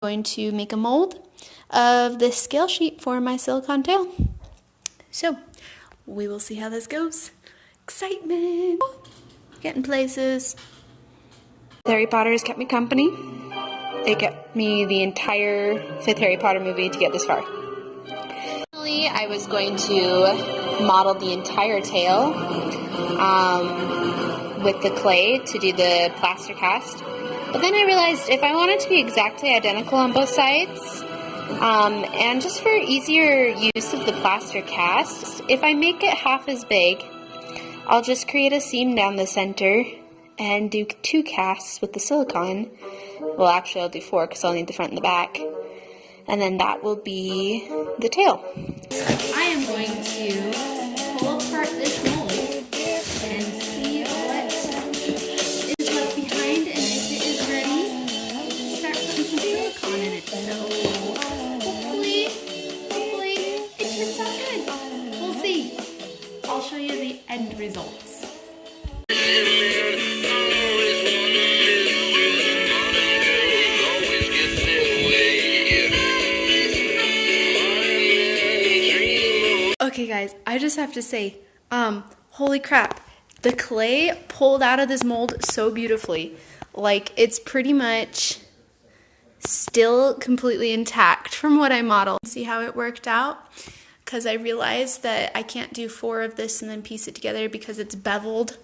going to make a mold of this scale sheet for my silicone tail. So we will see how this goes. Excitement! Getting places. Harry Potter has kept me company. It kept me the entire 5th Harry Potter movie to get this far. Originally, I was going to model the entire tail with the clay to do the plaster cast. But then I realized if I want it to be exactly identical on both sides, and just for easier use of the plaster cast, if I make it half as big, I'll just create a seam down the center and do 2 casts with the silicone. Well, actually I'll do 4 because I'll need the front and the back. And then that will be the tail. I am going to pull apart this mold and see what is left behind, and if it is ready, start putting some silicone in it. So hopefully it turns out good. We'll see. I'll show you the end results. Okay guys, I just have to say, holy crap, the clay pulled out of this mold so beautifully. Like, it's pretty much still completely intact from what I modeled. See how it worked out? Because I realized that I can't do 4 of this and then piece it together because it's beveled.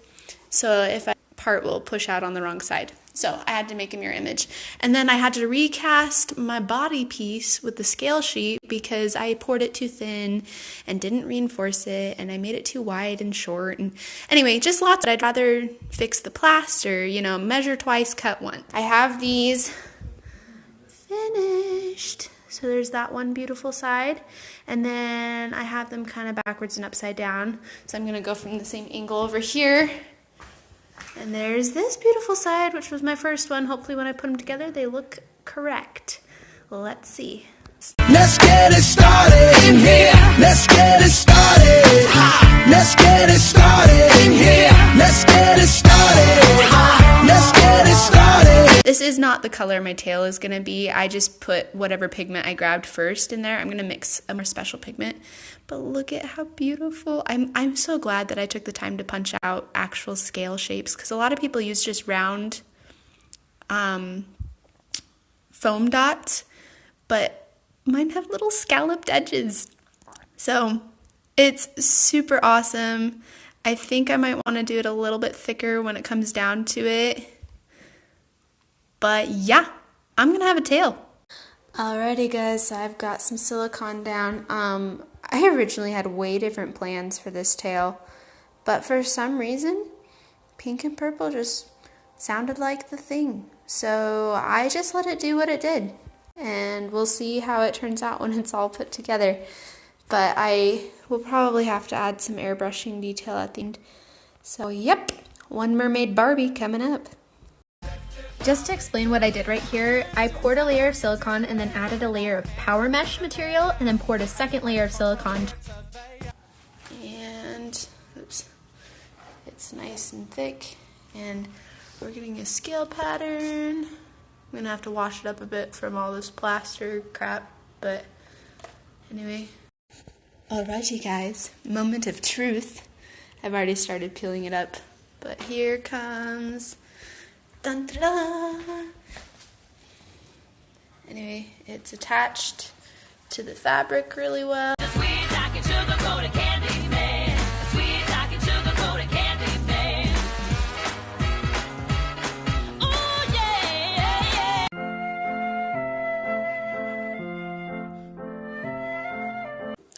So if I part will push out on the wrong side. So I had to make a mirror image. And then I had to recast my body piece with the scale sheet because I poured it too thin and didn't reinforce it, and I made it too wide and short. And anyway, just lots. I'd rather fix the plaster, you know, measure twice, cut once. I have these finished. So there's that one beautiful side. And then I have them kind of backwards and upside down. So I'm going to go from the same angle over here. And there's this beautiful side, which was my first one. Hopefully when I put them together, they look correct. Let's see. Let's get it started in here. Let's get it started. Ha! Let's get it started in here. Let's get it started. Ha! Let's get it started. This is not the color my tail is going to be. I just put whatever pigment I grabbed first in there. I'm going to mix a more special pigment. But look at how beautiful. I'm so glad that I took the time to punch out actual scale shapes, because a lot of people use just round foam dots, but mine have little scalloped edges. So it's super awesome. I think I might want to do it a little bit thicker when it comes down to it. But yeah, I'm going to have a tail. Alrighty guys, so I've got some silicone down. I originally had way different plans for this tail, but for some reason, pink and purple just sounded like the thing. So I just let it do what it did, and we'll see how it turns out when it's all put together. But I will probably have to add some airbrushing detail at the end. So yep, one Mermaid Barbie coming up. Just to explain what I did right here, I poured a layer of silicone and then added a layer of power mesh material and then poured a second layer of silicone. And oops, it's nice and thick, and we're getting a scale pattern. I'm gonna have to wash it up a bit from all this plaster crap, but anyway. Alrighty guys, moment of truth. I've already started peeling it up, but here comes. Dun, da, da. Anyway, it's attached to the fabric really well.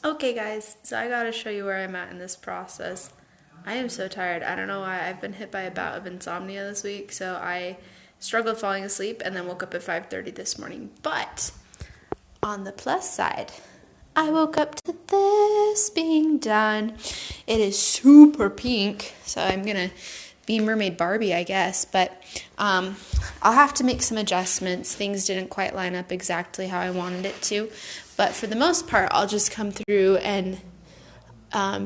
Okay guys, so I gotta show you where I'm at in this process. I am so tired. I don't know why. I've been hit by a bout of insomnia this week, so I struggled falling asleep and then woke up at 5:30 this morning. But on the plus side, I woke up to this being done. It is super pink, so I'm gonna be Mermaid Barbie, I guess, but I'll have to make some adjustments. Things didn't quite line up exactly how I wanted it to, but for the most part, I'll just come through and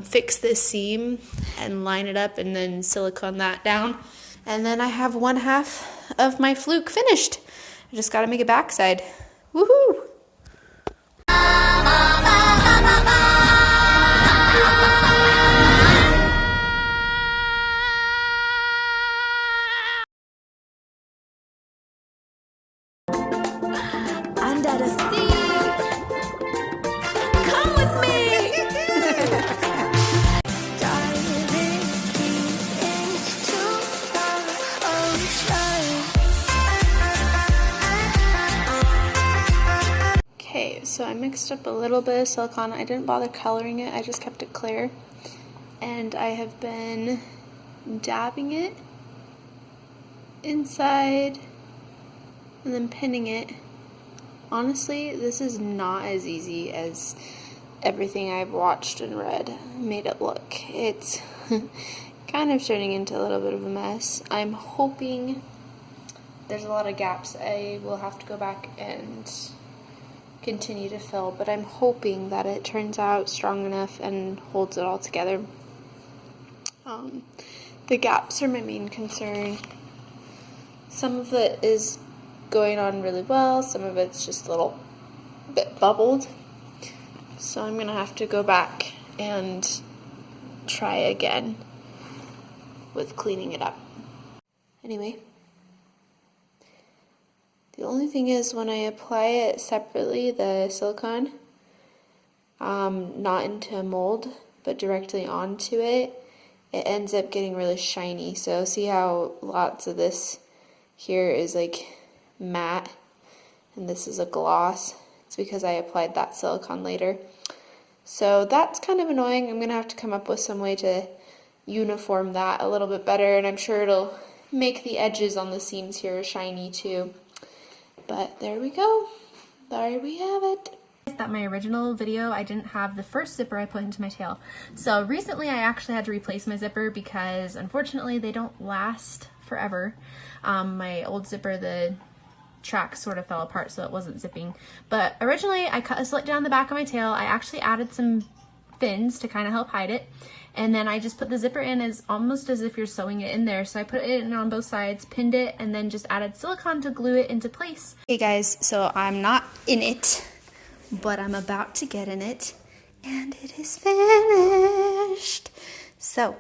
fix this seam and line it up and then silicone that down. And then I have one half of my fluke finished. I just got to make a backside. Woohoo! Under the sea, come with me. Diving deep into the ocean. Okay, so I mixed up a little bit of silicone. I didn't bother coloring it, I just kept it clear. And I have been dabbing it inside and then pinning it. Honestly, this is not as easy as everything I've watched and read made it look. It's kind of turning into a little bit of a mess. I'm hoping there's a lot of gaps I will have to go back and continue to fill, but I'm hoping that it turns out strong enough and holds it all together. The gaps are my main concern. Some of it is going on really well, some of it's just a little bit bubbled, so I'm gonna have to go back and try again with cleaning it up. Anyway, the only thing is when I apply it separately, the silicone, not into a mold but directly onto it, it ends up getting really shiny. So see how lots of this here is like matte and this is a gloss. It's because I applied that silicone later. So that's kind of annoying. I'm gonna have to come up with some way to uniform that a little bit better, and I'm sure it'll make the edges on the seams here shiny too. But there we go. There we have it. That my original video, I didn't have the first zipper I put into my tail. So recently I actually had to replace my zipper because unfortunately they don't last forever. My old zipper, the track sort of fell apart, so it wasn't zipping. But originally I cut a slit down the back of my tail. I actually added some fins to kind of help hide it. And then I just put the zipper in as almost as if you're sewing it in there. So I put it in on both sides, pinned it, and then just added silicone to glue it into place. Hey guys, so I'm not in it, but I'm about to get in it, and it is finished. So,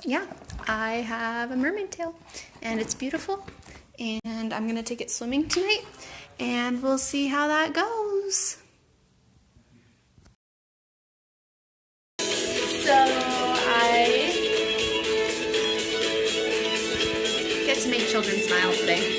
yeah, I have a mermaid tail, and it's beautiful, and I'm gonna take it swimming tonight, and we'll see how that goes. So I get to make children smile today.